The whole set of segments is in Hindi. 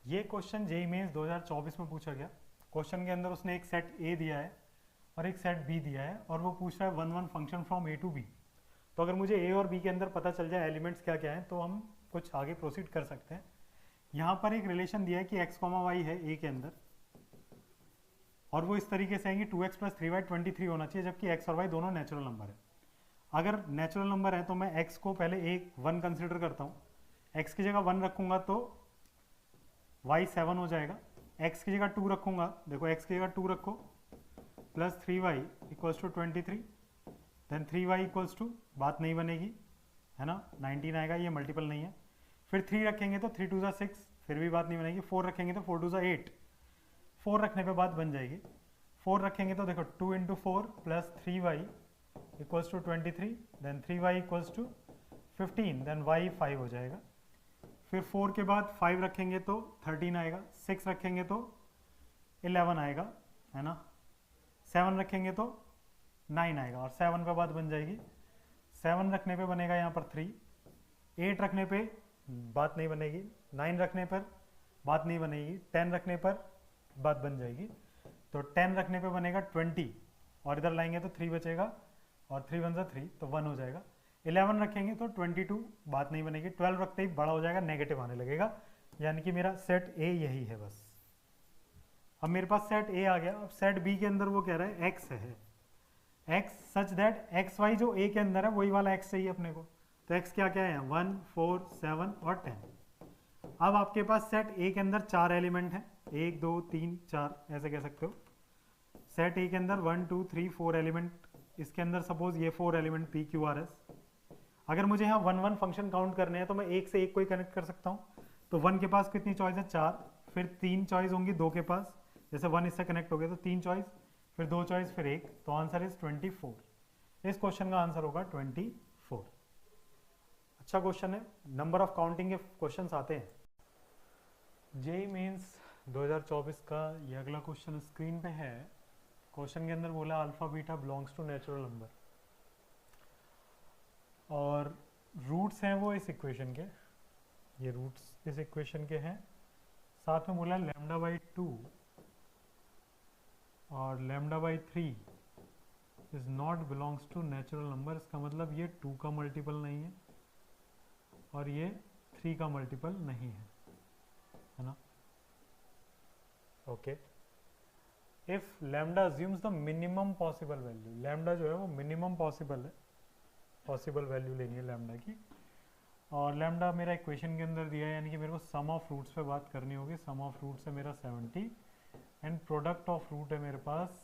ये क्वेश्चन जेईई मेंस 2024 में पूछा गया। क्वेश्चन के अंदर उसने एक सेट ए दिया है और एक सेट बी दिया है और वो पूछ रहा है one one function from A to B. तो अगर मुझे ए और बी के अंदर पता चल जाए एलिमेंट्स क्या क्या हैं तो हम कुछ आगे प्रोसीड कर सकते हैं। यहाँ पर एक रिलेशन दिया है कि एक्स कॉमा वाई है ए के अंदर और वो इस तरीके से है कि 2x प्लस 3y 23 होना चाहिए, जबकि x और y दोनों नेचुरल नंबर है। अगर नेचुरल नंबर है तो मैं x को पहले एक 1 कंसिडर करता हूँ, x की जगह 1 रखूंगा तो y 7 हो जाएगा, x की जगह 2 रखूंगा, देखो x की जगह 2 रखो plus 3y equals to 23, then 3y equals to, बात नहीं बनेगी है ना, 19 आएगा, ये मल्टीपल नहीं है। फिर 3 रखेंगे तो 3 2 ज़ा 6, फिर भी बात नहीं बनेगी। 4 रखेंगे तो 4 2 ज़ा 8, 4 रखने पे बात बन जाएगी। 4 रखेंगे तो देखो 2 into 4 plus 3y equals to 23, then 3y equals to 15, then y 5 हो जाएगा। फिर 4 के बाद 5 रखेंगे तो 13 आएगा, 6 रखेंगे तो 11 आएगा है ना, 7 रखेंगे तो 9 आएगा और 7 पे बात बन जाएगी। 7 रखने पे बनेगा यहाँ पर 3, 8 रखने पे बात नहीं बनेगी, 9 रखने पर बात नहीं बनेगी, 10 रखने पर बात बन जाएगी। तो 10 रखने पे बनेगा 20 और इधर लाएंगे तो 3 बचेगा और 3 1 ज़ा 3 तो 1 हो जाएगा। 11 रखेंगे तो 22, बात नहीं बनेगी। 12 रखते ही बड़ा हो जाएगा, नेगेटिव आने लगेगा, यानी कि मेरा सेट ए यही है बस। अब मेरे पास सेट ए आ गया। अब सेट बी के अंदर वो कह रहा है एक्स है, X such that X Y जो ए के अंदर है वही वाला एक्स चाहिए अपने को। तो एक्स क्या क्या है, 1 4 7 और 10। अब आपके पास सेट ए के अंदर 4 एलिमेंट हैं, 1 2 3 4 ऐसे कह सकते हो। सेट ए के अंदर 1 2 3 4 एलिमेंट, इसके अंदर सपोज ये 4 element P Q R S. अगर मुझे यहाँ 1 1 फंक्शन काउंट करने हैं तो मैं एक से एक को ही कनेक्ट कर सकता हूँ। तो 1 के पास कितनी चॉइस है, 4, फिर 3 चॉइस होंगी 2 के पास, जैसे 1 इससे कनेक्ट हो गया तो 3 चॉइस, फिर 2 चॉइस, फिर 1, तो आंसर इज 24। इस क्वेश्चन का आंसर होगा 24। अच्छा क्वेश्चन है, नंबर ऑफ काउंटिंग के क्वेश्चन आते हैं। जेईई मेंस 2024 का ये अगला क्वेश्चन स्क्रीन पे है। क्वेश्चन के अंदर बोला alpha beta belongs to natural number और रूट्स हैं वो इस इक्वेशन के, ये रूट्स इस इक्वेशन के हैं। साथ में बोला लैम्डा बाई 2 और lambda by 3 is not belongs to natural number. इसका मतलब ये 2 का मल्टीपल नहीं है और ये 3 का मल्टीपल नहीं है ना। Okay, if lambda assumes the minimum possible value, lambda जो है वो मिनिमम पॉसिबल है, पॉसिबल वैल्यू लेनी है लैम्डा की। और लैम्डा मेरा इक्वेशन के अंदर दिया है, यानी कि मेरे को सम ऑफ रूट्स पे बात करनी होगी। सम ऑफ रूट्स है मेरा 70 एंड प्रोडक्ट ऑफ रूट है मेरे पास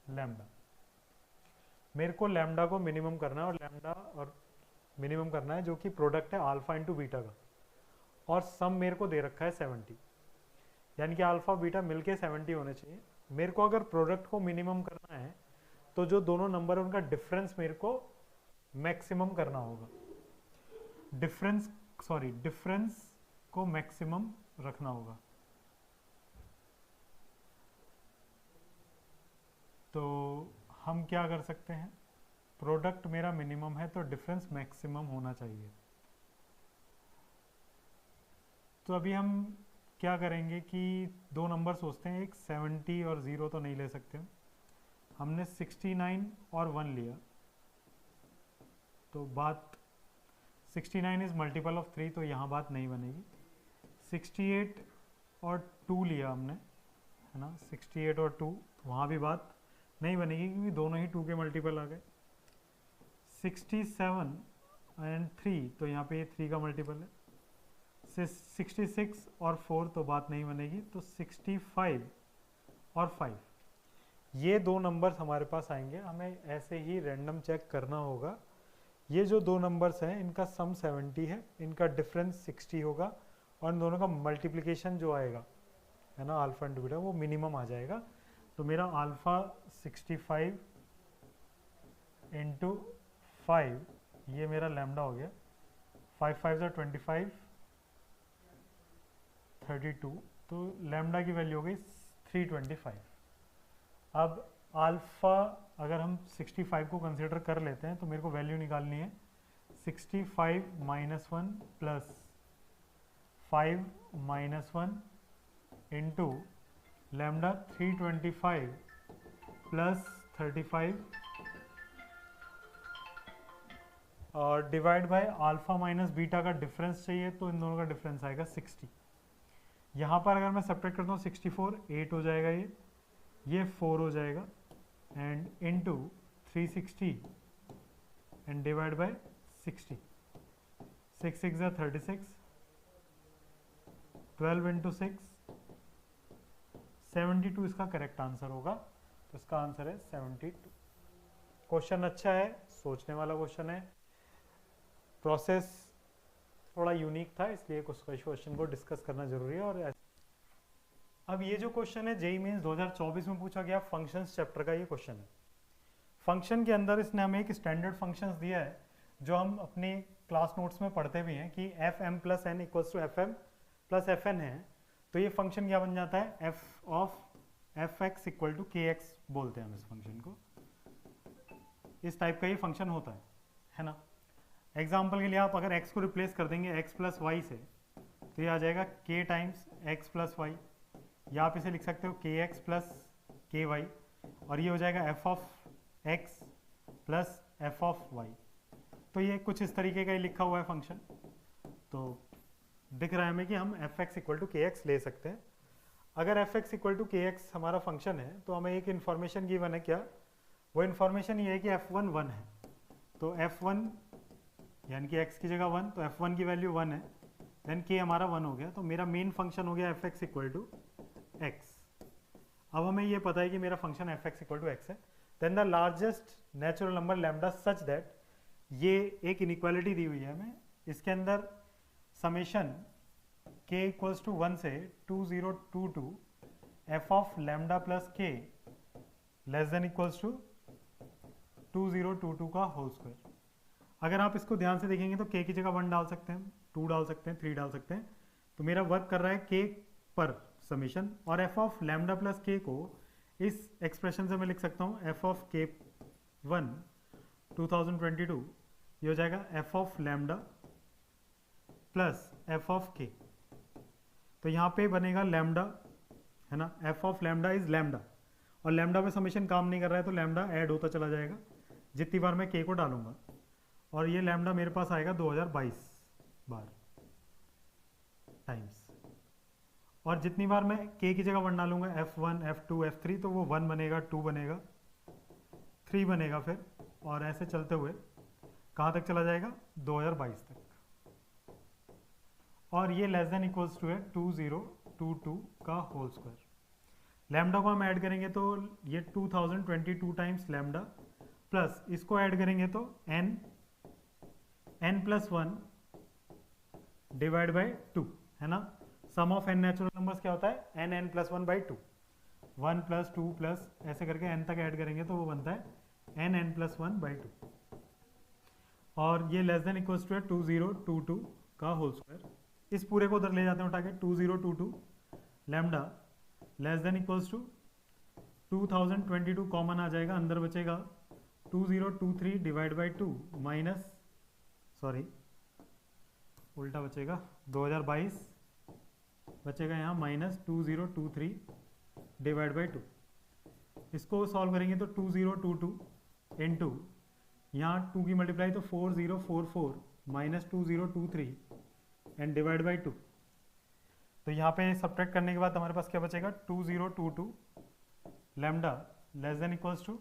लैम्डा। मेरे को लैम्डा को मिनिमम करना है और लैम्डा और मिनिमम करना है जो कि प्रोडक्ट है अल्फा इंटू बीटा का, और सम मेरे को दे रखा है 70, यानी कि अल्फा बीटा मिलके 70 होने चाहिए। मेरे को अगर प्रोडक्ट को मिनिमम करना है तो जो दोनों नंबर है उनका डिफरेंस मेरे को मैक्सिमम करना होगा, डिफरेंस को मैक्सिमम रखना होगा। तो हम क्या कर सकते हैं, प्रोडक्ट मेरा मिनिमम है तो डिफरेंस मैक्सिमम होना चाहिए। तो अभी हम क्या करेंगे कि दो नंबर सोचते हैं, एक 70 और 0 तो नहीं ले सकते हमने 69 और 1 लिया, तो बात 69 इज मल्टीपल ऑफ 3 तो यहाँ बात नहीं बनेगी। 68 और 2 लिया हमने है ना, 68 और 2, वहाँ भी बात नहीं बनेगी क्योंकि दोनों ही 2 के मल्टीपल आ गए। 67 एंड 3 तो यहाँ पे ये 3 का मल्टीपल है। 66 और 4 तो बात नहीं बनेगी, तो 65 और 5 ये दो नंबर्स हमारे पास आएंगे। हमें ऐसे ही रैंडम चेक करना होगा। ये जो दो नंबर्स हैं इनका सम 70 है, इनका डिफरेंस 60 होगा और इन दोनों का मल्टीप्लिकेशन जो आएगा है ना अल्फा इंटू बीटा वो मिनिमम आ जाएगा। तो मेरा अल्फा 65 इंटू 5 ये मेरा लैम्डा हो गया। 5 5 ज़ा 25 32, तो लैम्डा की वैल्यू हो गई 325। अब अल्फा अगर हम 65 को कंसिडर कर लेते हैं तो मेरे को वैल्यू निकालनी है 65 minus 1 plus 5 minus 1 into lambda 325 plus 35 और divide by alpha minus beta का डिफरेंस चाहिए, तो इन दोनों का डिफरेंस आएगा 60। यहाँ पर अगर मैं सब्ट्रैक्ट करता हूँ 64, 8 हो जाएगा, ये 4 हो जाएगा, and into 360 and divide bye 60, 6 6 are 36, 12 into 6, 72 इसका करेक्ट आंसर होगा। तो इसका आंसर है 72। क्वेश्चन अच्छा है, सोचने वाला क्वेश्चन है, प्रोसेस थोड़ा यूनिक था, इसलिए कुछ क्वेश्चन को डिस्कस करना जरूरी है। और अब ये जो क्वेश्चन है जेईई मेंस 2024 में पूछा गया फंक्शंस चैप्टर का ये क्वेश्चन है। फंक्शन के अंदर इसने हमें एक स्टैंडर्ड फंक्शंस दिया है जो हम अपने क्लास नोट्स में पढ़ते भी हैं कि F M plus N equals to F M plus F N है। तो ये फंक्शन क्या बन जाता है, F of F x equal to K X बोलते हैं हम इस फंक्शन को। इस टाइप का ये फंक्शन होता है ना। एग्जाम्पल के लिए आप अगर x को रिप्लेस कर देंगे x प्लस वाई से, तो ये आ जाएगा k times X plus Y, या आप इसे लिख सकते हो के एक्स प्लस के वाई, और ये हो जाएगा F of X plus F of Y. तो ये कुछ इस तरीके का ही लिखा हुआ है फंक्शन। तो दिख रहा है हमें कि हम F x equal to K x ले सकते हैं। अगर F x equal to K x हमारा फंक्शन है तो हमें एक इन्फॉर्मेशन गिवन है, क्या वो इन्फॉर्मेशन ये है कि एफ वन 1 है। तो एफ वन यानी कि x की जगह 1, तो f1 की वैल्यू 1 है, देन k हमारा 1 हो गया, तो मेरा मेन फंक्शन हो गया fx इक्वल टू x। अब हमें ये पता है कि मेरा function fx equal to x है, then the largest natural number lambda such that, ये एक इनइक्वालिटी दी हुई है हमें, इसके अंदर समेशन k इक्वल्स टू 1 से 2022 f of lambda plus k less than equals to 2022 का होल स्क्वायर। अगर आप इसको ध्यान से देखेंगे तो k की जगह 1 डाल सकते हैं, 2 डाल सकते हैं, 3 डाल सकते हैं, तो मेरा वर्क कर रहा है k पर समेशन। और f of lambda plus k को इस एक्सप्रेशन से मैं लिख सकता हूँ f ऑफ k 1 2022, ये हो जाएगा f of lambda plus f of k। तो यहाँ पे बनेगा लैम्डा, है ना, f of lambda is lambda, और लैम्डा पे समेशन काम नहीं कर रहा है तो लैम्डा ऐड होता चला जाएगा जितनी बार मैं k को डालूंगा, और ये लैम्डा मेरे पास आएगा 2022 बार टाइम्स। और जितनी बार मैं k की जगह 1 डालूंगा, f1 f2 f3, तो वो 1 बनेगा, 2 बनेगा, 3 बनेगा फिर, और ऐसे चलते हुए कहाँ तक चला जाएगा, 2022 तक। और ये लेस देन इक्वल्स टू है 2022 का होल स्क्वायर। लैम्डा को हम ऐड करेंगे तो ये 2022 टाइम्स लैम्डा, प्लस इसको ऐड करेंगे तो n प्लस 1 डिवाइड बाई 2, है ना। सम ऑफ n नेचुरल नंबर्स क्या होता है, n plus 1 by 2, 1 plus 2 plus ऐसे करके n तक ऐड करेंगे तो वो बनता है n प्लस 1 बाई 2, और ये लेस देन इक्वल्स टू है 2022 का होल स्क्वायर। इस पूरे को उधर ले जाते हैं उठा के, 2022 lambda less than equals to 2022 common आ जाएगा, अंदर बचेगा 2023 डिवाइड बाई 2 माइनस, सॉरी उल्टा बचेगा, 2022 बचेगा यहाँ माइनस 2023 डिवाइड बाई 2। इसको सॉल्व करेंगे तो 2022 इंटू यहाँ 2 की मल्टीप्लाई तो 4044 माइनस 2023 एंड डिवाइड बाई 2। तो यहाँ पे सब्ट्रैक्ट करने के बाद हमारे पास क्या बचेगा, 2022 lambda less than equals to,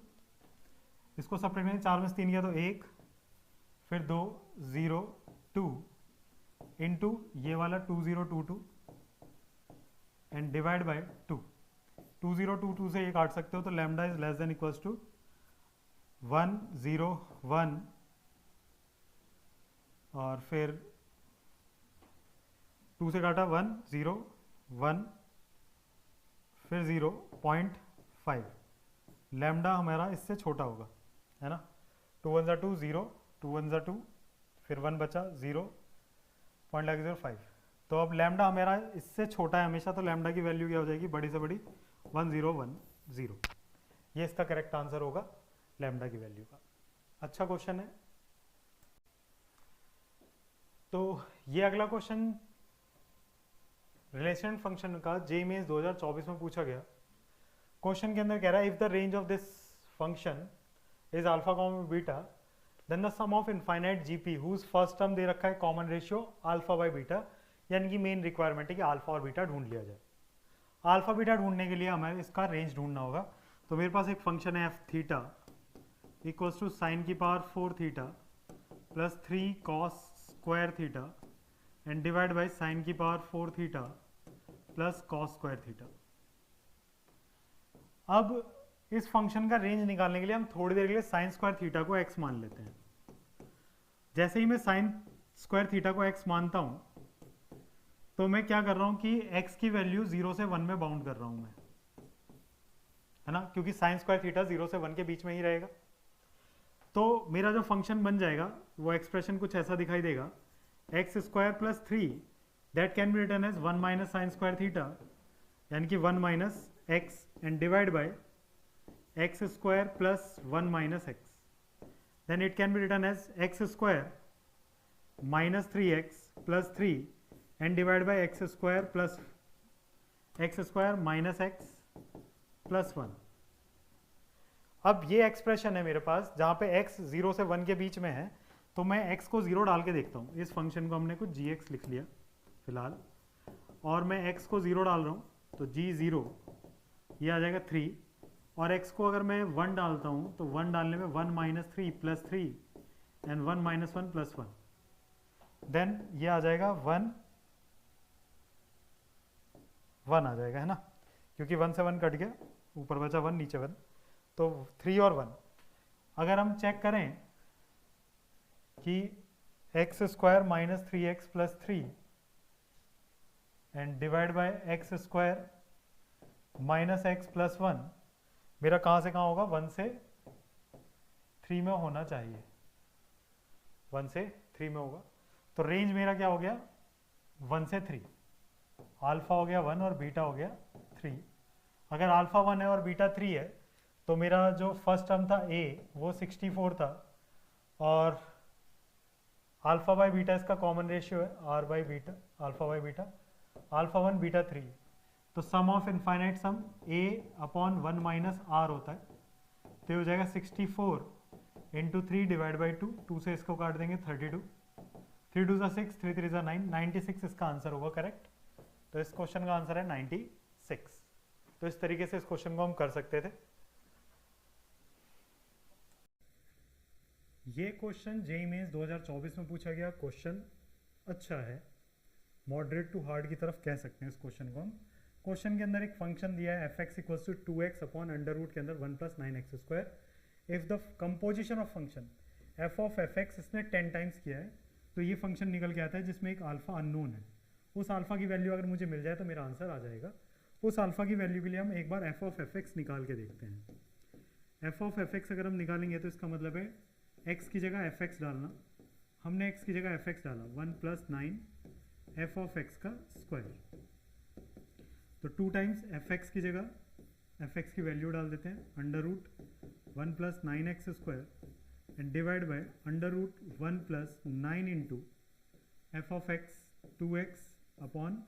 इसको सब्ट्रैक्ट करेंगे, 4 में से 3 किया तो 1, फिर 2 0 2 इंटू ये वाला 2022 एंड डिवाइड बाई 2। 2022 से ये काट सकते हो तो lambda is less than equals to 1 0 1 और फिर 2 से काटा 1 0 1 फिर 0.5, लैम्डा हमारा इससे छोटा होगा, है ना। 2 1 2 0 2 1 2 फिर 1 बचा 0.05। तो अब लैम्डा हमारा इससे छोटा है हमेशा, तो लैम्डा की वैल्यू क्या हो जाएगी, बड़ी से बड़ी 1010। ये इसका करेक्ट आंसर होगा लैम्डा की वैल्यू का। अच्छा क्वेश्चन है। तो ये अगला क्वेश्चन रिलेशन फंक्शन का जे मेंस 2024 में पूछा गया। क्वेश्चन के अंदर कह रहा है if the range of this function is alpha comma beta then the sum of infinite GP whose first term दे रखा है common ratio alpha by beta, यानी कि मेन रिक्वायरमेंट है कि अल्फा और बीटा ढूंढ लिया जाए। अल्फा बीटा ढूंढने के लिए हमें इसका रेंज ढूंढना होगा। तो मेरे पास एक फंक्शन है F theta equals to sine की power 4 theta plus 3 cos square theta and divide by sine की power 4 theta plus cos square theta. अब इस फंक्शन का रेंज निकालने के लिए हम थोड़ी देर के लिए साइन स्क्वायर थीटा को x मान लेते हैं। जैसे ही मैं साइन स्क्वायर थीटा को x मानता हूं तो मैं क्या कर रहा हूं कि x की वैल्यू 0 से 1 में बाउंड कर रहा हूं मैं, है ना, क्योंकि साइन स्क्वायर थीटा 0 से 1 के बीच में ही रहेगा। तो मेरा जो फंक्शन बन जाएगा वो एक्सप्रेशन कुछ ऐसा दिखाई देगा, X square plus 3 that can be written as 1 minus sine square theta, यानी कि 1 minus X and divide by X square plus 1 minus X, then it can be written as X square minus 3x plus 3 and divide by X square plus X square minus X plus 1। अब ये एक्सप्रेशन है मेरे पास जहाँ पे x 0 से 1 के बीच में है, तो मैं x को 0 डाल के देखता हूँ। इस फंक्शन को हमने कुछ gx लिख लिया फिलहाल, और मैं x को 0 डाल रहा हूँ तो g0 ये आ जाएगा 3, और x को अगर मैं 1 डालता हूँ तो 1 डालने में 1 minus 3 plus 3 and 1 minus 1 plus 1, then ये आ जाएगा 1 आ जाएगा, है ना, क्योंकि 1 से 1 कट गया, ऊपर बचा 1 नीचे 1, तो 3 और 1। अगर हम चेक करें कि x square minus 3x plus 3 and divide by X square minus X plus 1, मेरा कहाँ से कहाँ होगा, 1 से 3 में होना चाहिए, 1 से 3 में होगा। तो रेंज मेरा क्या हो गया, 1 से 3, अल्फा हो गया 1 और बीटा हो गया 3। अगर अल्फा 1 है और बीटा 3 है तो मेरा जो फर्स्ट टर्म था a वो 64 था, और अल्फा बाई बीटा इसका कॉमन रेशियो है r by beta, alpha by beta, alpha 1 beta 3, तो sum of infinite sum a upon 1 minus r होता है, तो ये हो जाएगा 64 इंटू 3 डिवाइड बाई 2, 2 से इसको काट देंगे 32, 3 2 6, 3 3 9, 96 इसका आंसर होगा करेक्ट। तो इस क्वेश्चन का आंसर है 96। तो इस तरीके से इस क्वेश्चन को हम कर सकते थे। ये क्वेश्चन जेईई मेंस 2024 में पूछा गया क्वेश्चन अच्छा है, मॉडरेट टू हार्ड की तरफ कह सकते हैं इस क्वेश्चन को हम। क्वेश्चन के अंदर एक फंक्शन दिया है F x equals to 2x upon under root के अंदर 1 plus 9x square. If the composition of function F of F X इसने 10 टाइम्स किया है, तो ये फंक्शन निकल के आता है जिसमें एक अल्फा अननोन है। उस अल्फा की वैल्यू अगर मुझे मिल जाए तो मेरा आंसर आ जाएगा। उस अल्फा की वैल्यू के लिए हम एक बार एफ ऑफ एफ एक्स निकाल के देखते हैं। एफ ऑफ एफ एक्स अगर हम निकालेंगे तो इसका मतलब है x की जगह एफ एक्स डालना, हमने x की जगह एफ एक्स डाला 1 प्लस 9 एफ ऑफ एक्स का स्क्वायर, तो 2 टाइम्स एफ एक्स की जगह एफ एक्स की वैल्यू डाल देते हैं under root 1 plus 9x square and divide by under root 1 plus 9 into F of X 2x upon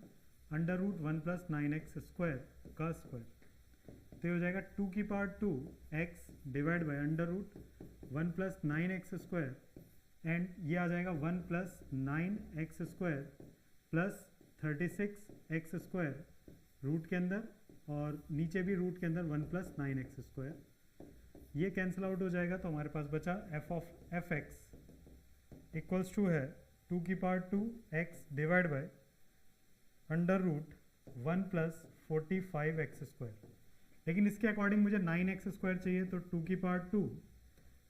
under root 1 plus 9x square का स्क्वायर, तो ये हो जाएगा 2 की power 2 x divide by under root 1 plus 9x square and ये आ जाएगा 1 plus 9x square plus 36x square root के अंदर, और नीचे भी रूट के अंदर 1 प्लस 9x स्क्वायर, ये कैंसिल आउट हो जाएगा। तो हमारे पास बचा F of F x equals to है 2 की power 2 x divide by under root 1 plus 45x square. लेकिन इसके अकॉर्डिंग मुझे 9x स्क्वायर चाहिए, तो 2 की पावर 2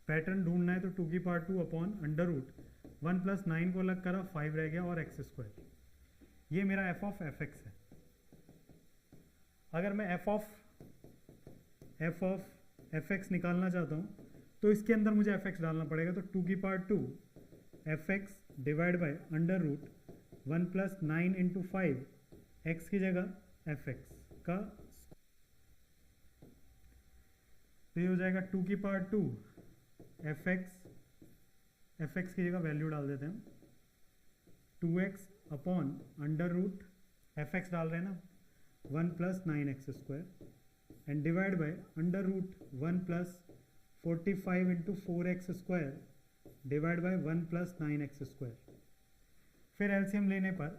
पैटर्न ढूंढना है, तो 2 की power 2 upon under root 1 plus 9 को अलग करा 5 रह गया और x स्क्वायर। ये मेरा एफ ऑफ एफ एक्स है। अगर मैं एफ ऑफ एफ एक्स निकालना चाहता हूँ तो इसके अंदर मुझे एफ एक्स डालना पड़ेगा, तो 2 की power 2 F X divide by under root 1 plus 9 into 5 X की जगह एफ एक्स का, तो ये हो जाएगा 2 की पावर 2 एफ एक्स की जगह वैल्यू डाल देते हैं 2x upon under root F X डाल रहे हैं ना, 1 plus 9x² and divide by under root 1 plus 45 into 4x² divide by 1 plus 9x²। फिर एलसीएम लेने पर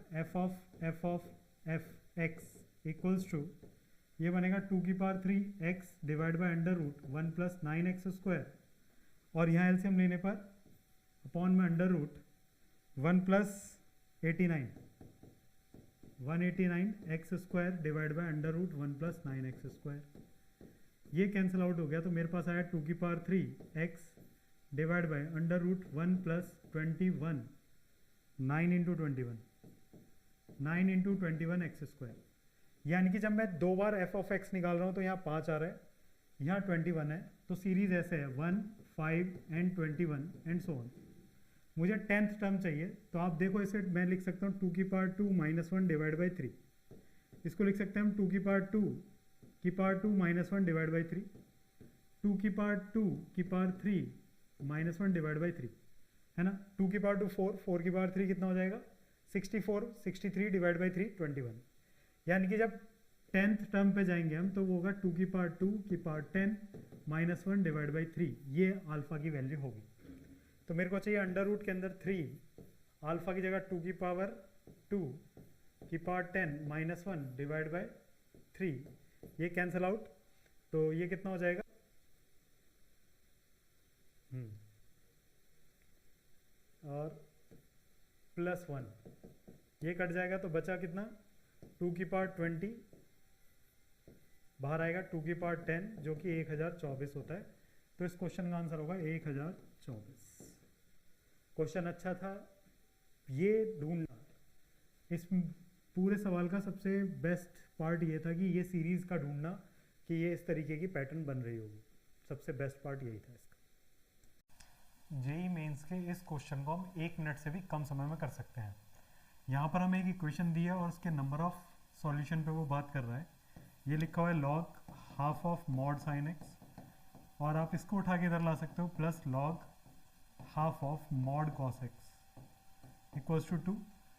f x इक्वल्स टू ये बनेगा 2 की power 3x divide by under root 1 plus 9x² और यहाँ एलसीएम लेने पर अपॉन में under root 1 plus 89 189x² divide by under root 1 plus 9x²। ये कैंसिल आउट हो गया तो मेरे पास आया 2 की power 3x divide by under root 1 plus 21 9 into 21 x²। यानी कि जब मैं दो बार f ऑफ x निकाल रहा हूँ तो यहाँ 5 आ रहा है, यहाँ 21 है, तो सीरीज ऐसे है 1 5 एंड 21 एंड सो ऑन। मुझे 10th टर्म चाहिए तो आप देखो इसे मैं लिख सकता हूँ 2 की पावर 2 माइनस 1 डिवाइड बाई 3। इसको लिख सकते हैं हम 2 की पावर 2 माइनस 1 डिवाइड बाई 3, 2 की पावर 3 माइनस 1 डिवाइड बाई 3 है ना। 2 की पावर 2 4 की पावर 3 कितना हो जाएगा 63 डिवाइड बाई 3 21। यानी कि जब 10th टर्म पे जाएंगे हम तो वो होगा 2 की पावर 10 माइनस 1 डिवाइड बाई 3, ये अल्फा की वैल्यू होगी। तो मेरे को चाहिए अंडर रूट के अंदर 3 अल्फा की जगह 2 की पावर 10 माइनस 1 डिवाइड बाई 3, ये कैंसिल आउट तो ये कितना हो जाएगा और प्लस 1 ये कट जाएगा तो बचा कितना 2 की पावर 20 बाहर आएगा 2 की पावर 10 जो कि 1024 होता है। तो इस क्वेश्चन का आंसर होगा 1024। क्वेश्चन अच्छा था, ये ढूंढना इस पूरे सवाल का सबसे बेस्ट पार्ट ये था कि ये सीरीज का ढूंढना कि ये इस तरीके की पैटर्न बन रही होगी, सबसे बेस्ट पार्ट यही था इसका। जेईई मेंस के इस क्वेश्चन को हम 1 मिनट से भी कम समय में कर सकते हैं। यहाँ पर हमें एक इक्वेशन दी है और उसके नंबर ऑफ सॉल्यूशन पे वो बात कर रहा है। ये लिखा हुआ है log half of mod sine X, और आप इसको उठा के इधर ला सकते हो plus log half of mod cos X equals to 2।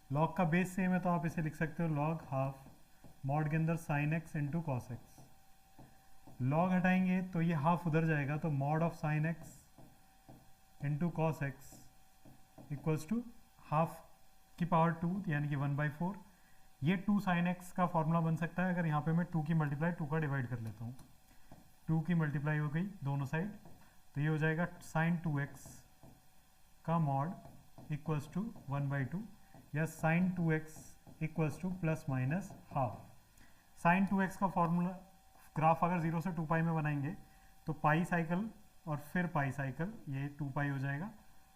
Log का बेस सेम है तो आप इसे लिख सकते हो लॉग हाफ मॉड के अंदर sine X into cos X. Log हटाएंगे तो ये हाफ उधर जाएगा तो mod of sine X into cos X equals to half की पावर 2 यानी कि 1/4। ये 2 साइन एक्स का फॉर्मूला बन सकता है अगर यहाँ पे मैं 2 की मल्टीप्लाई 2 का डिवाइड कर लेता हूँ। 2 की मल्टीप्लाई हो गई दोनों साइड तो ये हो जाएगा साइन 2x का मॉड इक्वल्स टू 1/2 या sine 2x equals to plus minus half. Sine 2x का फॉर्मूला ग्राफ अगर 0 से 2 पाई में बनाएंगे तो पाई साइकिल और फिर पाई साइकिल, ये 2 पाई हो जाएगा।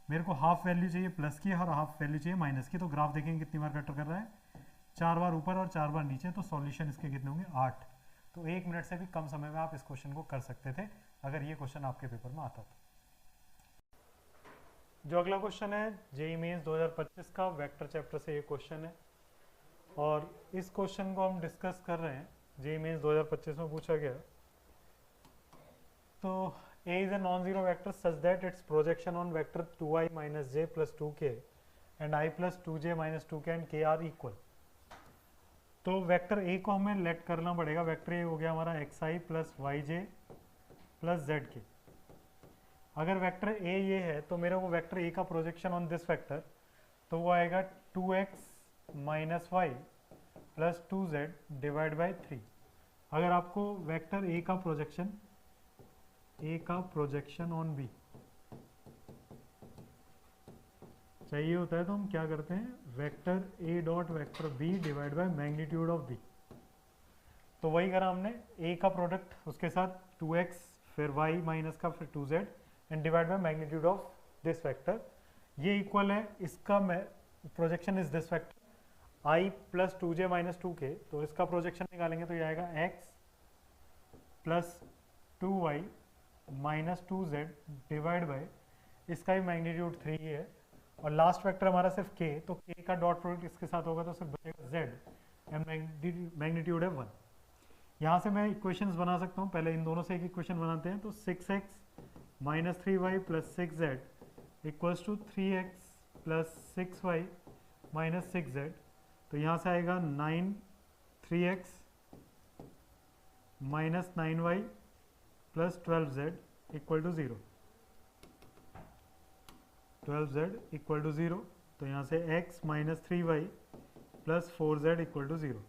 मेरे को हाफ वैल्यू चाहिए प्लस की और हाफ वैल्यू चाहिए माइनस की, तो ग्राफ देखेंगे कितनी बार कट कर रहा है 4 बार ऊपर और 4 बार नीचे, तो सॉल्यूशन इसके कितने होंगे 8। तो 1 मिनट से भी कम समय में आप इस क्वेश्चन को कर सकते थे अगर ये क्वेश्चन आपके पेपर में आता था। जो अगला क्वेश्चन है जेईई मेंस 2025 का वेक्टर चैप्टर से ये क्वेश्चन है और इस क्वेश्चन को हम डिस्कस कर रहे हैं। जेईई मेंस 2025 में पूछा गया तो A is a non-zero vector such that its projection on vector 2i minus j plus 2k and i plus 2j minus 2k and k are equal। तो वेक्टर A को हमें लेट करना पड़ेगा। वेक्टर A हो गया हमारा xi plus yj plus zk। अगर वेक्टर A ये है तो मेरे को वेक्टर A का प्रोजेक्शन ऑन दिस वेक्टर तो वो आएगा 2x minus Y plus 2z divide by 3। अगर आपको वेक्टर A का प्रोजेक्शन ऑन B चाहिए होता है तो हम क्या करते हैं vector A dot vector B divide by magnitude of B। तो वही करा हमने, A का प्रोडक्ट उसके साथ 2x फिर y माइनस का फिर 2z and divide by magnitude of this vector. ये इक्वल है इसका projection is this vector i plus 2j minus 2k। तो इसका प्रोजेक्शन निकालेंगे तो ये आएगा x plus 2y minus 2z divide by इसका ही मैग्नीट्यूड 3 है और लास्ट वेक्टर हमारा सिर्फ k, तो k का डॉट प्रोडक्ट इसके साथ होगा तो सिर्फ बचेगा z एंड मैग्नीट्यूड है 1। यहाँ से मैं इक्वेशंस बना सकता हूँ, पहले इन दोनों से एक इक्वेशन बनाते हैं। तो 6x minus 3y plus 6z equals to 3x plus 6y minus 6z। तो यहाँ से आएगा 3x minus 9y plus 12z equal to 0, 12z equal to 0, तो यहाँ से x minus 3y plus 4z equal to 0,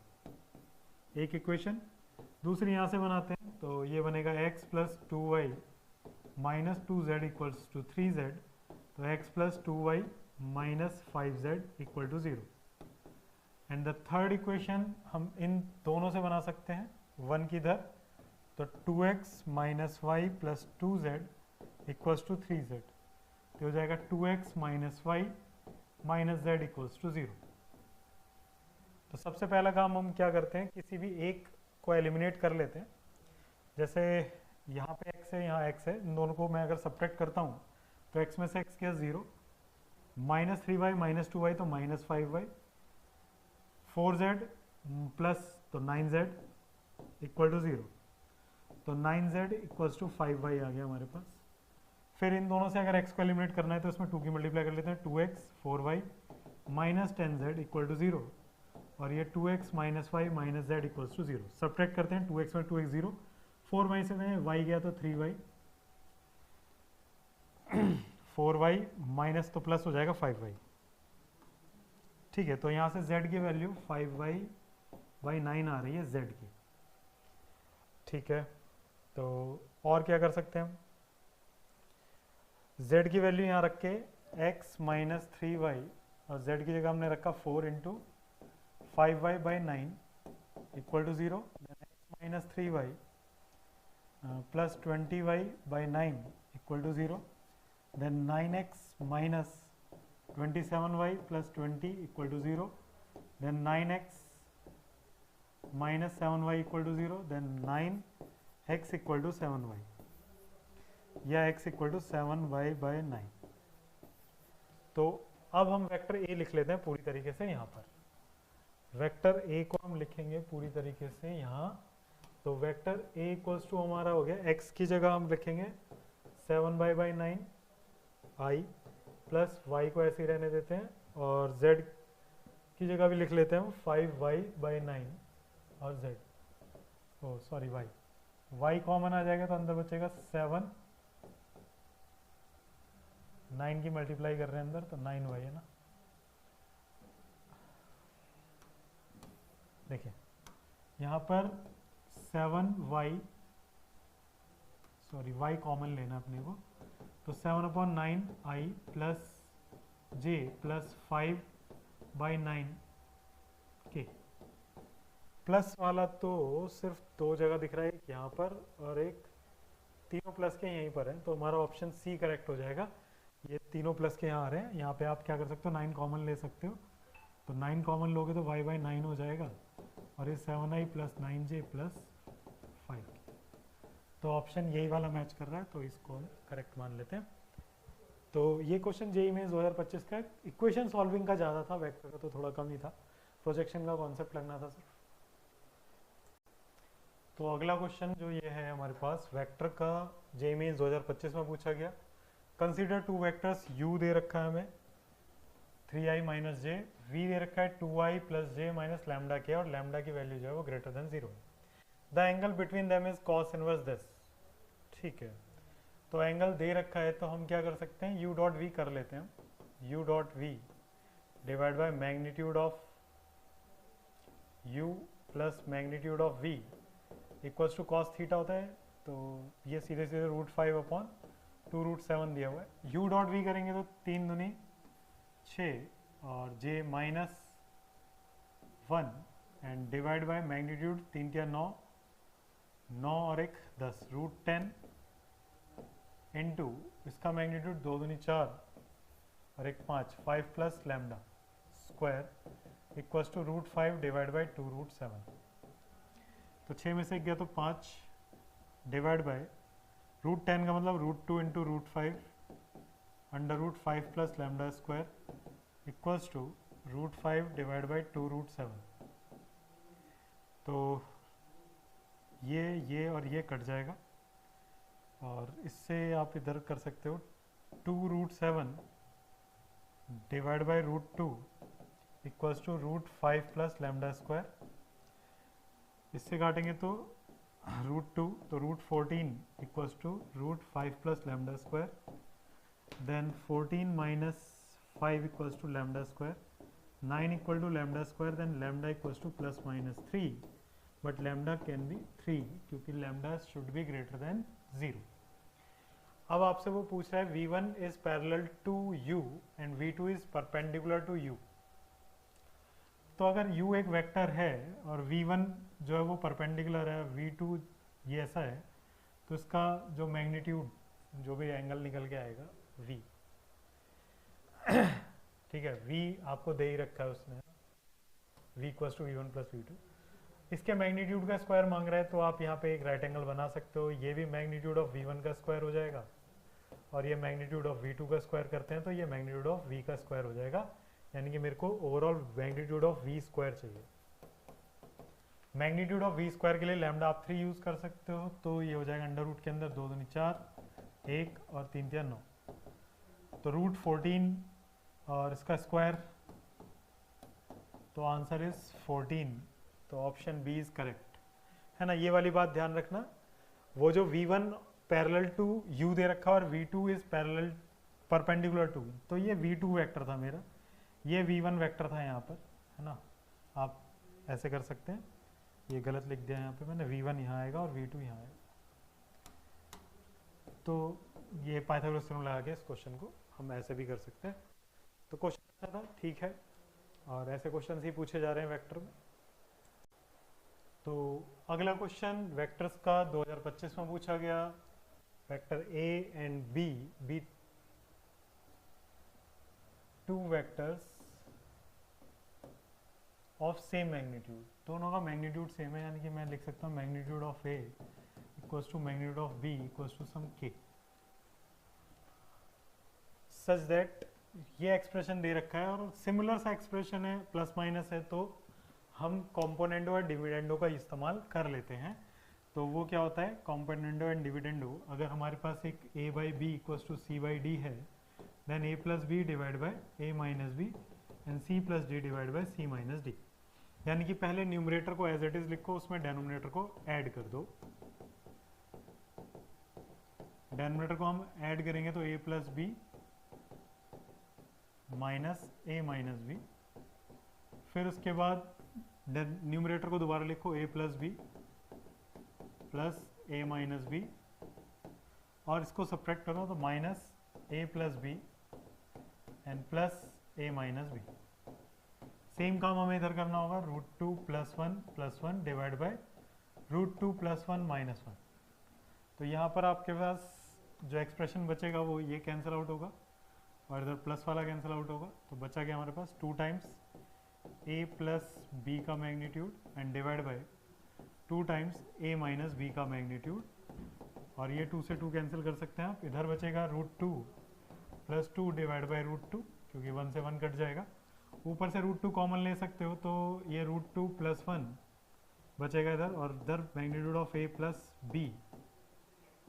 एक इक्वेशन। दूसरी यहाँ से बनाते हैं, तो ये बनेगा x plus 2y minus 2z equals to 3z, तो x plus 2y minus 5z equal to 0। And the third equation हम इन दोनों से बना सकते हैं, वन की इधर, तो 2x minus Y plus 2z equals to 3z, तो हो जाएगा 2x minus Y minus z equals to 0। तो सबसे पहला काम हम क्या करते हैं, किसी भी एक को एलिमिनेट कर लेते हैं। जैसे यहाँ पे x है, यहाँ x है, इन दोनों को मैं अगर सब्ट्रैक्ट करता हूँ तो x में से x क्या 0, माइनस 3y माइनस 2y तो माइनस 5y, 4z प्लस तो 9z इक्वल टू 0, तो 9z इक्वल्स टू 5y आ गया हमारे पास। फिर इन दोनों से अगर x को एलिमिनेट करना है तो इसमें 2 की मल्टीप्लाई कर लेते हैं, 2x 4y minus 10z equal to 0, और ये 2x minus Y minus z equals to 0। Subtract करते हैं, 2x में 2x 0, 4y से में y गया तो 3y, 4y माइनस तो प्लस हो जाएगा 5y, ठीक है। तो यहाँ से z की वैल्यू 5y बाई 9 आ रही है z की, ठीक है। तो और क्या कर सकते हैं हम, z की वैल्यू यहाँ रख के x माइनस 3y और z की जगह हमने रखा 4 into 5y by 9 equal to 0, x minus 3y plus 20y by 9 equal to 0, then 9x minus 27y plus 20 equal to 0, then 9x minus 7y equal to 0, then 9x equal to 7y, या x equal to 7y by 9। तो अब हम वेक्टर a लिख लेते हैं पूरी तरीके से यहाँ पर। वेक्टर a को हम लिखेंगे पूरी तरीके से यहाँ, तो वेक्टर a इक्वल्स टू हमारा हो गया, x की जगह हम लिखेंगे 7y by 9 i plus y को ऐसे ही रहने देते हैं, और z की जगह भी लिख लेते हैं हम 5y बाई 9 और z, ओ सॉरी y कॉमन आ जाएगा तो अंदर बचेगा 7, 9 की मल्टीप्लाई कर रहे हैं अंदर तो 9y है ना। देखिए यहाँ पर 7y, सॉरी y कॉमन लेना अपने को, तो 7/9 i plus j plus 5 by 9 के, प्लस वाला तो सिर्फ दो जगह दिख रहा है, एक यहाँ पर और एक, तीनों प्लस के यहीं पर है, तो हमारा ऑप्शन सी करेक्ट हो जाएगा। ये तीनों प्लस के यहाँ आ रहे हैं, यहाँ पे आप क्या कर सकते हो, 9 कॉमन ले सकते हो, तो 9 कॉमन लोगे तो y बाई 9 हो जाएगा, और ये 7i प्लस 9j प्लस 5, तो ऑप्शन यही वाला मैच कर रहा है, तो इसको हम करेक्ट मान लेते हैं। तो ये क्वेश्चन जेईई में 2025 का इक्वेशन सॉल्विंग का ज़्यादा था, वेक्टर का तो थोड़ा कम ही था, प्रोजेक्शन का कॉन्सेप्ट लगना था सिर्फ। तो अगला क्वेश्चन जो ये है हमारे पास, वेक्टर का जेईई में 2025 में पूछा गया। कंसीडर टू वेक्टर्स u दे रखा है हमें 3i माइनस जे, v दे रखा है 2i प्लस जे माइनस लैम्डा के, और लैम्डा की वैल्यू जो है वो ग्रेटर देन 0 है। The angle between them is cos inverse this, ठीक है। तो एंगल दे रखा है तो हम क्या कर सकते हैं, u डॉट v कर लेते हैं, u dot v divide by magnitude of u plus magnitude of v equals to cos theta होता है, तो ये सीधे सीधे √5/2√7 दिया हुआ है। u डॉट v करेंगे तो 3 दूनी 6 और j minus 1 and divide by magnitude 3 क्या 9, 9 और 1 10, √10 इंटू इसका मैग्नीट्यूड 2 दूनी 4 और 1 5, 5 plus lambda square equals to √5 divide by 2√7। तो 6 में से 1 गया तो 5 डिवाइड बाय √10 का मतलब √2 into √5 under √5 plus lambda square equals to √5 divide by 2√7। तो ये और ये कट जाएगा, और इससे आप इधर कर सकते हो 2√7 divide by √2 equals to √5 plus lambda square, इससे काटेंगे तो √2, तो √14 equals to √5 plus lambda square, then 14 minus 5 equals to lambda square, 9 equal to lambda square, then lambda equals to plus minus 3, but lambda can be 3 क्योंकि lambda should be greater than 0. अब आपसे वो पूछ रहा है v1 is parallel to u and v2 is perpendicular to u. तो अगर u एक वेक्टर है और v1 जो है वो परपेंडिकुलर है, v2 ये ऐसा है, तो इसका जो मैग्नीट्यूड, जो भी एंगल निकल के आएगा v, ठीक है, v आपको दे ही रखा है उसने, v equals to v1 plus v2. इसके मैग्नीट्यूड का स्क्वायर मांग रहा है, तो आप यहाँ पे एक राइट एंगल बना सकते हो. ये भी मैग्नीट्यूड ऑफ v1 का स्क्वायर हो जाएगा और ये मैग्नीट्यूड ऑफ v2 का स्क्वायर करते हैं तो ये मैग्नीट्यूड ऑफ v का स्क्वायर हो जाएगा. यानी कि मेरे को overall magnitude of v square चाहिए. मैग्नीट्यूड ऑफ v स्क्वायर के लिए लैम्डा आप 3 यूज कर सकते हो, तो ये हो जाएगा अंडर रूट के अंदर 2 दूनी 4, 1 और 3 3 9, तो √14 और इसका स्क्वायर, तो आंसर इज 14. तो ऑप्शन बी इज करेक्ट है ना. ये वाली बात ध्यान रखना, वो जो v1 पैरेलल टू u दे रखा और v2 is parallel perpendicular to, तो ये v2 वेक्टर था मेरा, ये v1 वेक्टर था यहाँ पर, है ना. आप ऐसे कर सकते हैं, ये गलत लिख दिया यहाँ पे मैंने, v1 यहाँ आएगा और v2 यहाँ आएगा. तो ये पाइथागोरस थ्योरम लगा के इस क्वेश्चन को हम ऐसे भी कर सकते हैं. तो क्वेश्चन अच्छा था, ठीक है, और ऐसे क्वेश्चन ही पूछे जा रहे हैं वेक्टर में. तो अगला क्वेश्चन वेक्टर्स का 2025 में पूछा गया. Vector a and b two vectors of same magnitude, दोनों का मैग्नीट्यूड सेम है, यानी कि मैं लिख सकता हूँ magnitude of a equals to magnitude of b equals to some k, such that ये एक्सप्रेशन दे रखा है और सिमिलर सा एक्सप्रेशन है, प्लस माइनस है, तो हम कॉम्पोनेंडो और डिविडेंडो का इस्तेमाल कर लेते हैं. तो वो क्या होता है, कॉम्पोनेंडो एंड डिविडेंडो. अगर हमारे पास एक a by B equals to C by D है, then a plus B divide by a minus B and c plus D divide by c minus D. यानी कि पहले न्यूमरेटर को एज इट इज लिखो, उसमें डेनोमिनेटर को ऐड कर दो. डेनोमिनेटर को हम ऐड करेंगे तो a plus b minus a minus b, फिर उसके बाद न्यूमरेटर को दोबारा लिखो a plus b plus a minus b, और इसको सब्ट्रैक्ट करो तो minus a plus b and plus a minus b. Same काम हमें इधर करना होगा, √2 plus 1 divide by √2 plus 1 minus 1. तो यहाँ पर आपके पास जो एक्सप्रेशन बचेगा वो ये कैंसिल आउट होगा और इधर प्लस वाला कैंसिल आउट होगा, तो बचा क्या हमारे पास 2 टाइम्स a प्लस बी का magnitude and divide by 2 times a minus b का मैग्नीट्यूड, और ये 2 से 2 कैंसिल कर सकते हैं आप. इधर बचेगा √2 प्लस 2 डिवाइड बाय √2, क्योंकि 1 से 1 कट जाएगा. ऊपर से √2 कॉमन ले सकते हो, तो ये √2 प्लस 1 बचेगा इधर, और इधर magnitude of a plus b,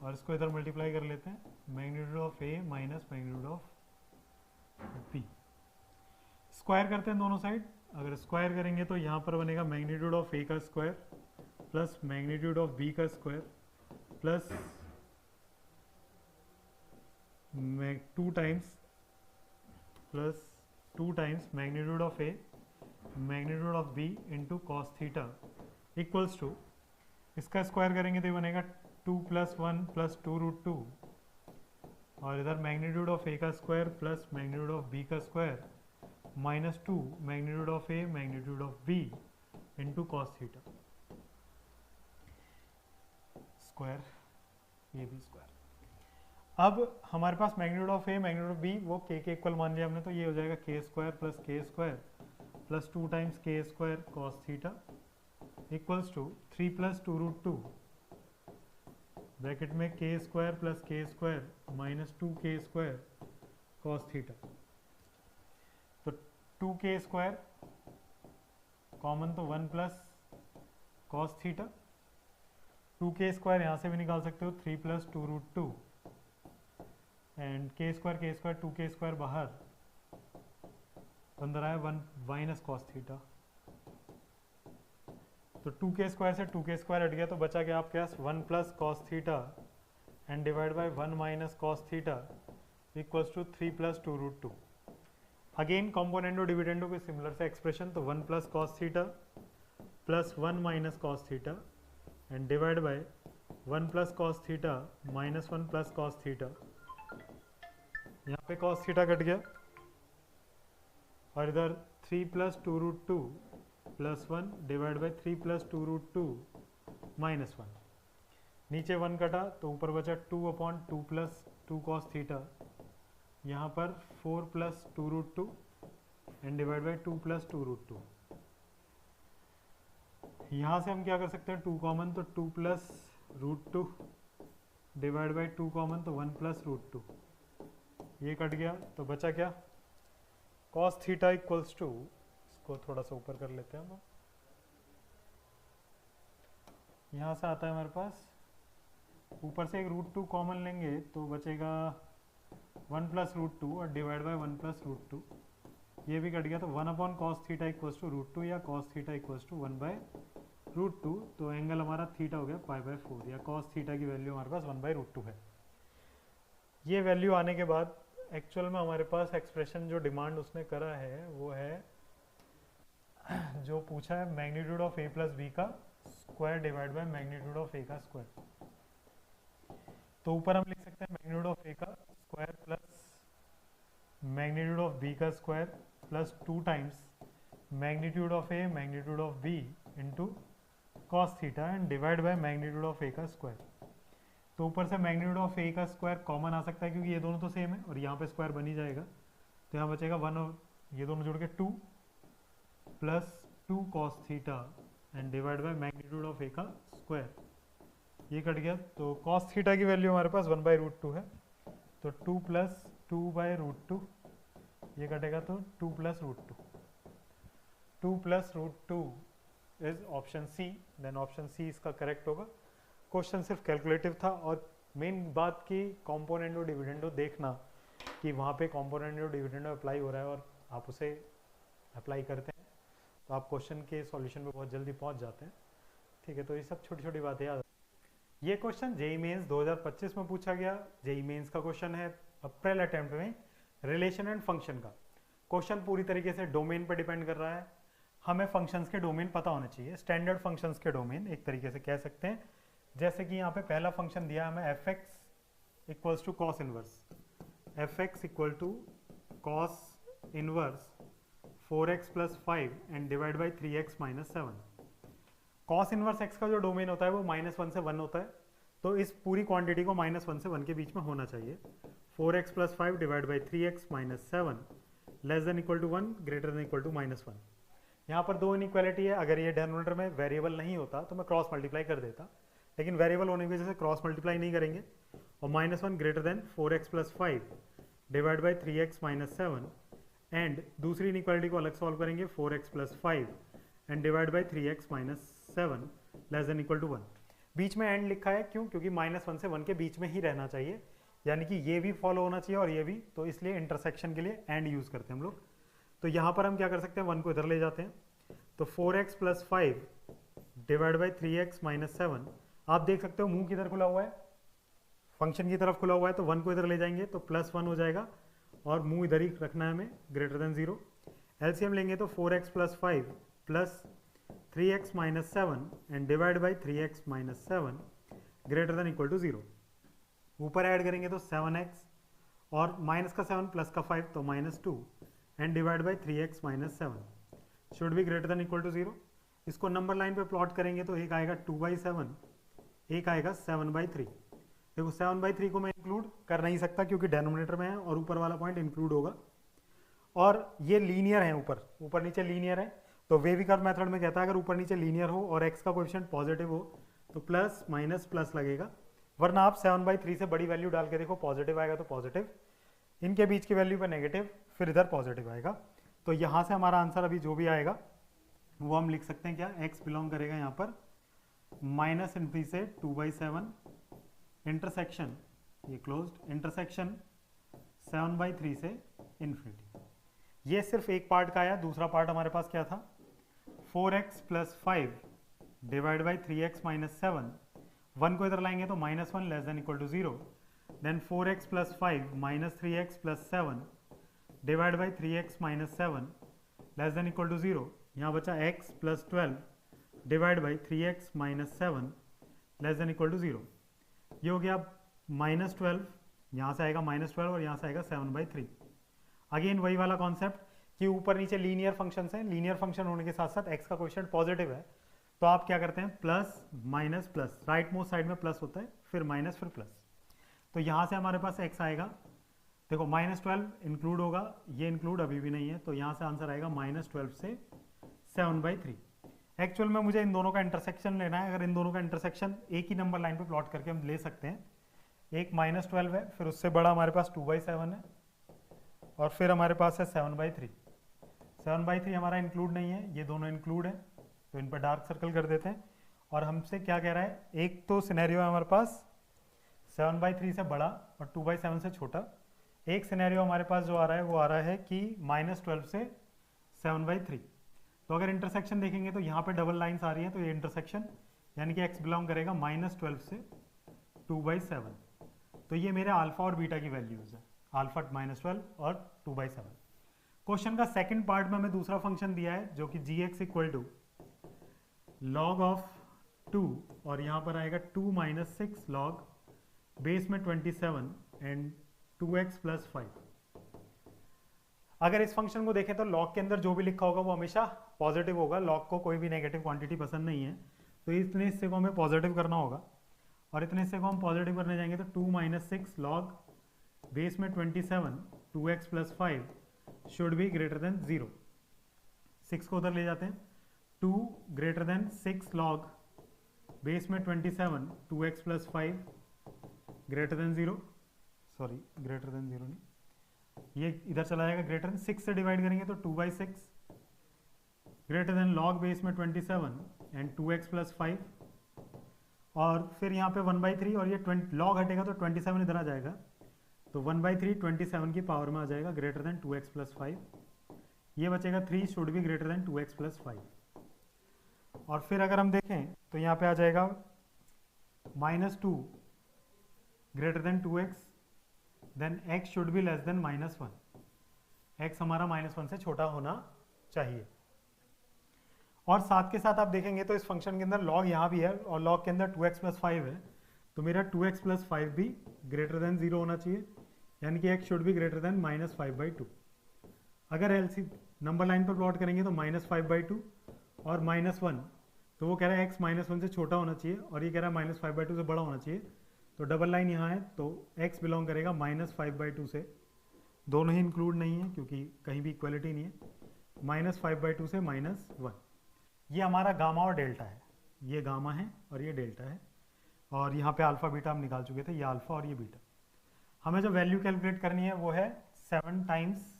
और इसको इधर मल्टीप्लाई कर लेते हैं, magnitude of a minus magnitude of b. Square करते हैं दोनों साइड. अगर स्क्वायर करेंगे तो यहाँ पर बनेगा मैग्नीट्यूड ऑफ a का square plus magnitude of b का square plus 2 times magnitude of a magnitude of b into cos theta equals to, इसका स्क्वायर करेंगे तो ये बनेगा 2 प्लस 1 प्लस 2√2, और इधर मैग्नीट्यूड ऑफ a का square plus magnitude of b का square minus 2 magnitude of a magnitude of b into cos theta square, ये भी स्क्वायर. अब हमारे पास magnitude of a magnitude of b वो k के इक्वल मान लिया हमने, तो ये हो जाएगा k square plus 2 times k square cos theta equals to 3 plus 2√2 bracket में k square plus k square minus 2k square cos theta. तो 2k स्क्वायर कॉमन, तो 1 plus cos theta, 2k square यहाँ से भी निकाल सकते हो, 3 plus 2√2 and k square 2k square बाहर, अंदर आया 1 माइनस कॉस थीटा. तो 2k स्क्वायर से 2k स्क्वायर हट गया तो बचा गया आपके पास 1 plus cos theta and divide by 1 minus cos theta equals to 3 plus 2 root 2। Again componendo dividendo के सिमिलर से एक्सप्रेशन, तो 1 plus cos theta plus 1 minus cos theta and divide by 1 plus cos theta minus 1 plus cos theta. यहाँ पे कॉस थीटा कट गया और इधर 3 plus 2 root 2 plus 1 divide by 3 plus 2 root 2 minus 1। नीचे 1 कटा तो ऊपर बचा 2 अपॉन 2 प्लस 2 कॉस थीटा, यहाँ पर 4 plus 2 root 2 and divide by 2 plus 2 root 2। यहाँ से हम क्या कर सकते हैं, 2 कॉमन तो 2 plus root 2 divide by 2 common तो 1 प्लस रूट 2। ये कट गया तो बचा क्या, कॉस थीटा इक्वल्स टू, इसको थोड़ा सा ऊपर कर लेते हैं हम, यहाँ से आता है हमारे पास, ऊपर से एक रूट 2 कॉमन लेंगे तो बचेगा 1 प्लस रूट 2 और डिवाइड बाई 1 प्लस रूट 2। ये भी कट गया तो 1 upon cos theta equals to root 2 या cos theta equals to 1 by root 2। तो एंगल हमारा थीटा हो गया पाई बाय 4 या कॉस थीटा की वैल्यू हमारे पास 1 बाय रूट 2 है। ये वैल्यू आने के बाद एक्चुअल में हमारे पास एक्सप्रेशन जो डिमांड उसने करा है वो है, जो पूछा है magnitude of A plus B का square divide by magnitude of A का स्क्वायर। तो ऊपर हम लिख सकते हैं मैग्नीट्यूड ऑफ ए का square plus magnitude of B का square plus 2 times magnitude of A magnitude of B into cos theta and divide by magnitude of A का स्क्वायर। तो ऊपर से मैग्नीट्यूड ऑफ ए का स्क्वायर कॉमन आ सकता है क्योंकि ये दोनों तो सेम है और यहाँ पे स्क्वायर बन ही जाएगा, तो यहाँ बचेगा 1 और ये दोनों जुड़ के 2 plus 2 cos theta and divide by magnitude of A का स्क्वायर। ये कट गया तो कॉस थीटा की वैल्यू हमारे पास 1 बाई रूट 2 है, तो 2 प्लस 2 बाई रूट 2, ये कटेगा तो 2 plus root 2। 2 plus root 2 is option C, then option C इसका करेक्ट होगा। क्वेश्चन सिर्फ कैलकुलेटिव था और मेन बात की कॉम्पोनेंडो डिविडेंडो देखना कि वहाँ पे कॉम्पोनेंडो डिविडेंडो अप्लाई हो रहा है और आप उसे अप्लाई करते हैं तो आप क्वेश्चन के सॉल्यूशन पे बहुत जल्दी पहुँच जाते हैं। ठीक है, तो ये सब छोटी छोटी बातें याद। ये क्वेश्चन जेईई मेंस 2025 में पूछा गया। जेईई मेंस का क्वेश्चन है अप्रैल अटेम्प्ट में, रिलेशन एंड फंक्शन का। क्वेश्चन पूरी तरीके से डोमेन पर डिपेंड कर रहा है, हमें फंक्शंस के डोमेन पता होने चाहिए, स्टैंडर्ड फंक्शंस के डोमेन एक तरीके से कह सकते हैं। जैसे कि यहाँ पे पहला फंक्शन दिया हमें f x equals to cos inverse, f x equal to cos inverse 4x plus 5 and divide by 3x minus 7। Cos inverse x का जो डोमेन होता है वो -1 से 1 होता है, तो इस पूरी क्वांटिटी को -1 से 1 के बीच में होना चाहिए। 4x plus 5 divide by 3x minus 7 less than equal to 1 greater than equal to -1। यहाँ पर दो इनइक्वालिटी है, अगर ये डिनोमिनेटर में वेरिएबल नहीं होता तो मैं क्रॉस मल्टीप्लाई कर देता, लेकिन वेरिएबल होने की वजह से क्रॉस मल्टीप्लाई नहीं करेंगे। और -1 greater than 4x plus 5 divide by 3x minus 7 and दूसरी इनइक्वालिटी को अलग सॉल्व करेंगे 4x plus 5 and divide by 3x minus 7 less than equal to 1। बीच में एंड लिखा है क्यों, क्योंकि -1 से 1 के बीच में ही रहना चाहिए, यानी कि ये भी फॉलो होना चाहिए और ये भी, तो इसलिए इंटरसेक्शन के लिए एंड यूज करते हैं हम लोग। तो यहाँ पर हम क्या कर सकते हैं, 1 को इधर ले जाते हैं, तो 4x plus 5 divide by 3x minus 7। आप देख सकते हो मुंह किधर खुला हुआ है, फंक्शन की तरफ खुला हुआ है, तो 1 को इधर ले जाएंगे तो +1 हो जाएगा और मुंह इधर ही रखना है हमें, ग्रेटर देन 0। एलसीएम लेंगे तो 4x plus 5 plus 3x minus 7 and divide by 3x minus 7 greater than equal to 0। ऊपर ऐड करेंगे तो 7x और माइनस का 7 प्लस का 5 तो -2 and divide by 3x minus 7 should be greater than equal to 0। इसको नंबर लाइन पे प्लॉट करेंगे तो एक आएगा 2/7, एक आएगा 7/3। देखो 7/3 को मैं इंक्लूड कर नहीं सकता क्योंकि डेनोमिनेटर में है और ऊपर वाला पॉइंट इंक्लूड होगा, और ये लीनियर है, ऊपर नीचे लीनियर है। तो वेवी कर्व मेथड में कहता है अगर ऊपर नीचे लीनियर हो और x का कोएफिशिएंट पॉजिटिव हो तो प्लस माइनस प्लस लगेगा, वरना आप 7/3 से बड़ी वैल्यू डाल के देखो, पॉजिटिव आएगा तो पॉजिटिव, इनके बीच की वैल्यू पे नेगेटिव, फिर इधर पॉजिटिव आएगा। तो यहाँ से हमारा आंसर अभी जो भी आएगा वो हम लिख सकते हैं क्या, x बिलोंग करेगा यहाँ पर -∞ से 2/7 इंटरसेक्शन, ये क्लोज्ड इंटरसेक्शन 7/3 से इन्फिनिटी। ये सिर्फ एक पार्ट का आया, दूसरा पार्ट हमारे पास क्या था, 4x plus 5 divide by 3x minus 7, 1 को इधर लाएंगे तो -1 less than equal to 0, then 4x plus 5 minus 3x plus 7 divide by 3x minus 7 less than equal to 0, यहाँ बचा x plus 12 divide by 3x minus 7 less than equal to 0। ये हो गया -12, यहाँ से आएगा -12 और यहाँ से आएगा 7/3। अगेन वही वाला कॉन्सेप्ट कि ऊपर नीचे लीनियर फंक्शन हैं, लीनियर फंक्शन होने के साथ साथ x का कोएफिशिएंट पॉजिटिव है, तो आप क्या करते हैं plus minus plus, right most side में प्लस होता है, फिर माइनस फिर प्लस। तो यहाँ से हमारे पास x आएगा, देखो -12 इंक्लूड होगा, ये इंक्लूड अभी भी नहीं है, तो यहाँ से आंसर आएगा -12 से 7/3। एक्चुअल में मुझे इन दोनों का इंटरसेक्शन लेना है, अगर इन दोनों का इंटरसेक्शन एक ही नंबर लाइन पे प्लॉट करके हम ले सकते हैं। एक -12 है, फिर उससे बड़ा हमारे पास 2/7 है, और फिर हमारे पास है 7/3। 7/3 हमारा इंक्लूड नहीं है, ये दोनों इंक्लूड है, तो इन पर डार्क सर्कल कर देते हैं। और हमसे क्या कह रहा है, एक तो सिनेरियो है हमारे पास 7/3 से बड़ा और 2/7 से छोटा। एक सिनेरियो हमारे पास जो आ रहा है वो आ रहा है कि -12 से 7/3। तो अगर इंटरसेक्शन देखेंगे तो यहाँ पे डबल लाइंस आ रही हैं, तो ये इंटरसेक्शन यानी कि x बिलोंग करेगा -12 से 2/7। तो ये मेरे अल्फा और बीटा की वैल्यूज है, अल्फा -12 और 2/7। क्वेश्चन का सेकंड पार्ट में हमें दूसरा फंक्शन दिया है जो कि gx equal to log of 2, और यहाँ पर आएगा 2 - 6 log बेस में 27 एंड 2x प्लस 5। अगर इस फंक्शन को देखें तो log के अंदर जो भी लिखा होगा वो हमेशा पॉजिटिव होगा, log को कोई भी नेगेटिव क्वांटिटी पसंद नहीं है, तो इतने हिस्से को हमें पॉजिटिव करना होगा, और इतने हिस्से को हम पॉजिटिव करने जाएंगे तो 2 - 6 log बेस में 27 2x plus 5 should be greater than 0। 6 को उधर ले जाते हैं, 2 ग्रेटर देन 6 log बेस में 27 2x plus 5 greater than 0, sorry greater than 0 नहीं, ये इधर चला जाएगा, ग्रेटर देन 6 से डिवाइड करेंगे तो 2/6 ग्रेटर देन log बेस में 27 एंड 2x प्लस 5, और फिर यहाँ पे 1/3, और ये log हटेगा तो 27 इधर आ जाएगा, तो 1/3 27 की पावर में आ जाएगा ग्रेटर देन 2x प्लस 5। ये बचेगा 3 should be greater than 2x plus 5। और फिर अगर हम देखें तो यहाँ पे आ जाएगा -2 greater than 2x, then x should be less than -1। x हमारा -1 से छोटा होना चाहिए। और साथ के साथ आप देखेंगे तो इस फंक्शन के अंदर log यहाँ भी है और log के अंदर 2x प्लस 5 है, तो मेरा 2x प्लस 5 भी ग्रेटर देन 0 होना चाहिए, यानी कि x should be greater then -5/2। अगर LC नंबर लाइन पर प्लॉट करेंगे तो -5/2 और -1, तो वो कह रहा है x -1 से छोटा होना चाहिए और ये कह रहा है -5/2 से बड़ा होना चाहिए, तो डबल लाइन यहाँ है, तो x बिलोंग करेगा -5/2 से, दोनों ही इंक्लूड नहीं है क्योंकि कहीं भी इक्वलिटी नहीं है, -5/2 से -1। ये हमारा गामा और डेल्टा है, ये गामा है और ये डेल्टा है, और यहाँ पे अल्फा बीटा हम निकाल चुके थे, ये अल्फा और ये बीटा। हमें जो वैल्यू कैलकुलेट करनी है वो है 7 टाइम्स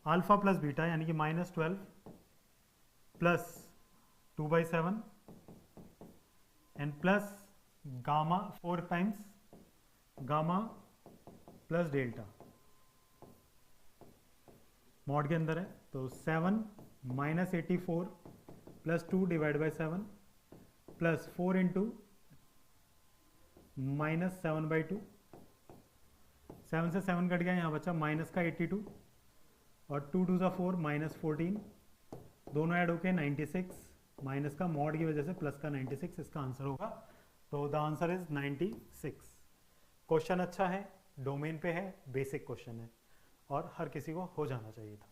अल्फा प्लस बीटा, यानी कि -12 plus 2/7 and plus gamma 4 times gamma plus delta, mod के अंदर है, तो 7 - 84 plus 2 divide by 7 plus 4 into -7/2, 7 से 7 कट गया, यहाँ बचा माइनस का 82 और 2 2 4 -14, दोनों ऐड होके 96, माइनस का मॉड की वजह से प्लस का 96 इसका आंसर होगा। तो द आंसर इज 96। क्वेश्चन अच्छा है, डोमेन पे है, बेसिक क्वेश्चन है और हर किसी को हो जाना चाहिए था।